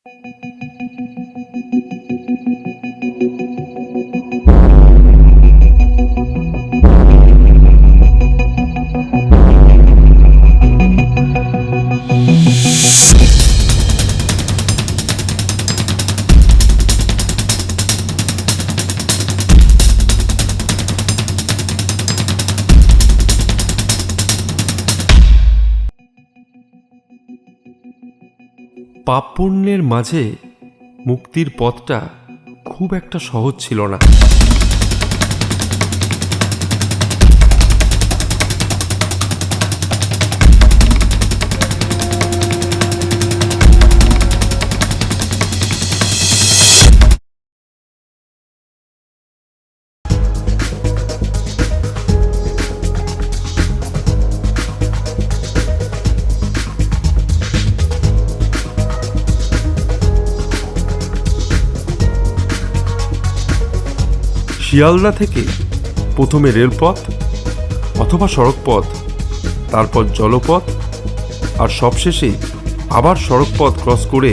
পাপ পুণ্যের মাঝে মুক্তির পথটা খুব একটা সহজ ছিল না। শিয়ালদা থেকে প্রথমে রেলপথ অথবা সড়কপথ, তারপর জলপথ, আর সবশেষে আবার সড়কপথ ক্রস করে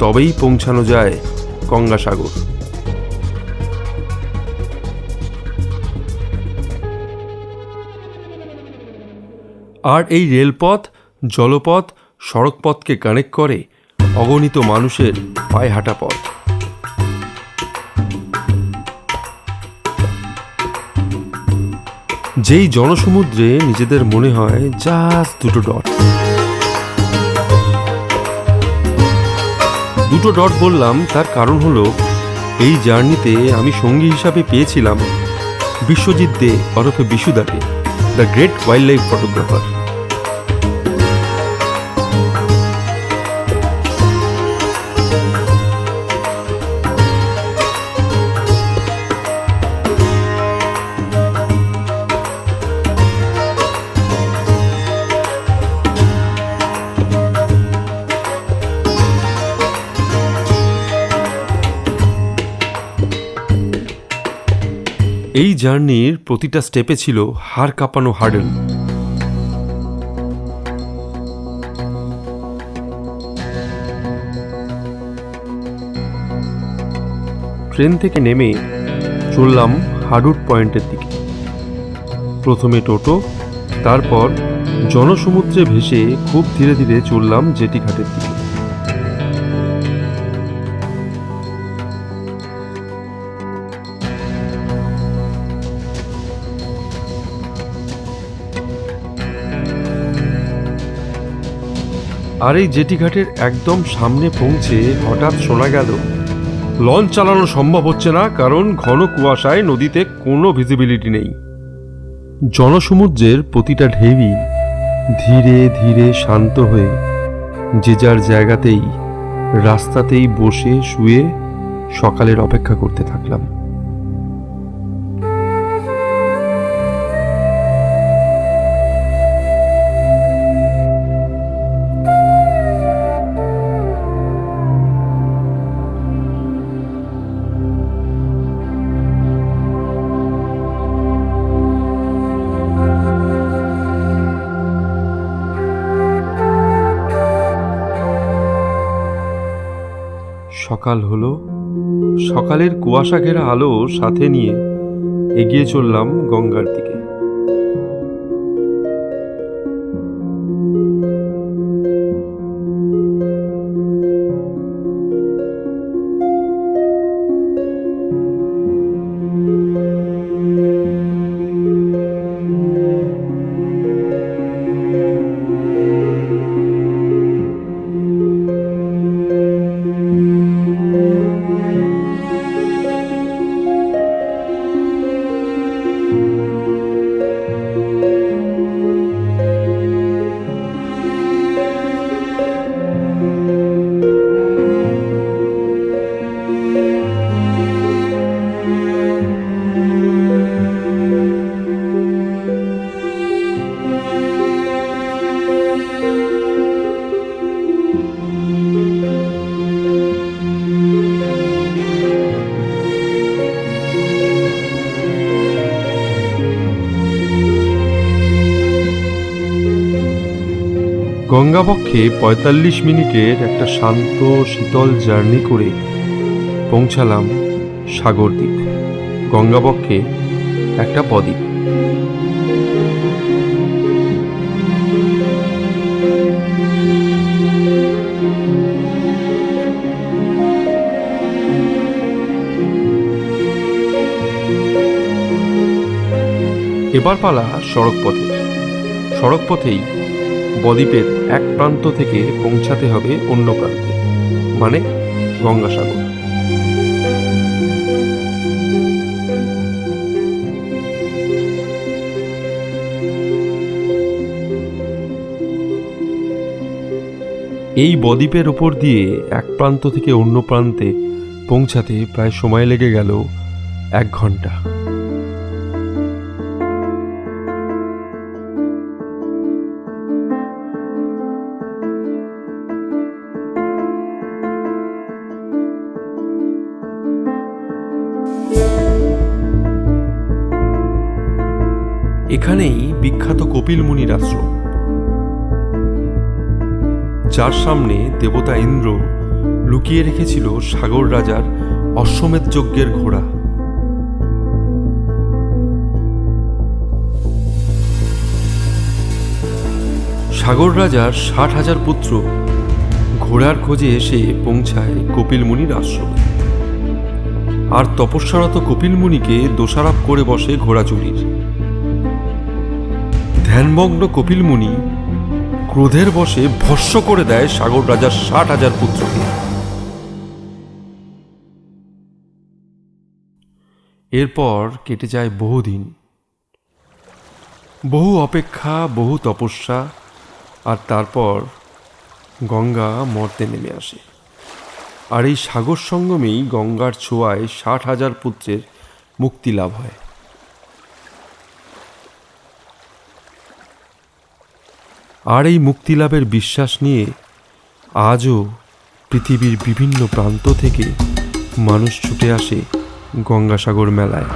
তবেই পৌঁছানো যায় গঙ্গাসাগর। আর এই রেলপথ, জলপথ, সড়কপথকে কানেক্ট করে অগণিত মানুষের পায়ে হাঁটা পথ। যেই জনসমুদ্রে নিজেদের মনে হয় জাস্ট দুটো ডট বললাম, তার কারণ হলো এই জার্নিতে আমি সঙ্গী হিসাবে পেয়েছিলাম বিশ্বজিৎ দে ওরফে বিশুদাকে, দ্য গ্রেট ওয়াইল্ড লাইফ ফটোগ্রাফার। এই জার্নির প্রতিটা স্টেপে ছিল হাড় কাঁপানো হার্ডেল। ট্রেন থেকে নেমে চললাম হাডুট পয়েন্টের দিকে। প্রথমে টোটো, তারপর জনসমুদ্রে ভেসে খুব ধীরে ধীরে চললাম জেটি ঘাটের দিকে। আর এই জেটি ঘাটের একদম সামনে পৌঁছে হঠাৎ শোনা গেল লঞ্চ চালানো সম্ভব হচ্ছে না, কারণ ঘন কুয়াশায় নদীতে কোনো ভিজিবিলিটি নেই। জনসমুদ্রের প্রতিটা ঢেউই ধীরে ধীরে শান্ত হয়ে যে যার জায়গাতেই রাস্তাতেই বসে শুয়ে সকালের অপেক্ষা করতে থাকলাম। সকাল হলো। সকালের কুয়াশা ঘেরা আলো সাথে নিয়ে এগিয়ে চললাম গঙ্গার দিকে। গঙ্গাবক্ষে ৪৫ মিনিটের একটা শান্ত শীতল জার্নি করে পৌঁছালাম সাগরদ্বীপ। গঙ্গাবক্ষে একটা বদ্বীপ। এবার পালা সড়ক পথেই বদ্বীপের এক প্রান্ত থেকে পৌঁছাতে হবে অন্য প্রান্তে, মানে গঙ্গাসাগর। এই বদ্বীপের ওপর দিয়ে এক প্রান্ত থেকে অন্য প্রান্তে পৌঁছাতে প্রায় সময় লেগে গেল ১ ঘন্টা। এখানেই বিখ্যাত কপিল মুনির আশ্রম, যার সামনে দেবতা ইন্দ্র লুকিয়ে রেখেছিল সাগর রাজার অশ্বমেধ যজ্ঞের ঘোড়া। সাগর রাজার ৬০,০০০ পুত্র ঘোড়ার খোঁজে এসে পৌঁছায় কপিল মুনির আশ্রমে, আর তপস্যারত কপিল মুনিকে দোষারোপ করে বসে ঘোড়া চুরির। ধ্যানমগ্ন কপিল মুনি ক্রোধের বশে ভস্ম করে দেয় সাগর রাজার ৬০,০০০ পুত্রকে। এরপর কেটে যায় বহুদিন, বহু অপেক্ষা, বহু তপস্যা, আর তারপর গঙ্গা মর্তে নেমে আসে। আর এই সাগর সঙ্গমেই গঙ্গার ছোঁয়ায় ৬০,০০০ পুত্রের মুক্তি লাভ হয়। আর এই মুক্তিলাভের বিশ্বাস নিয়ে আজও পৃথিবীর বিভিন্ন প্রান্ত থেকে মানুষ ছুটে আসে গঙ্গাসাগর মেলায়।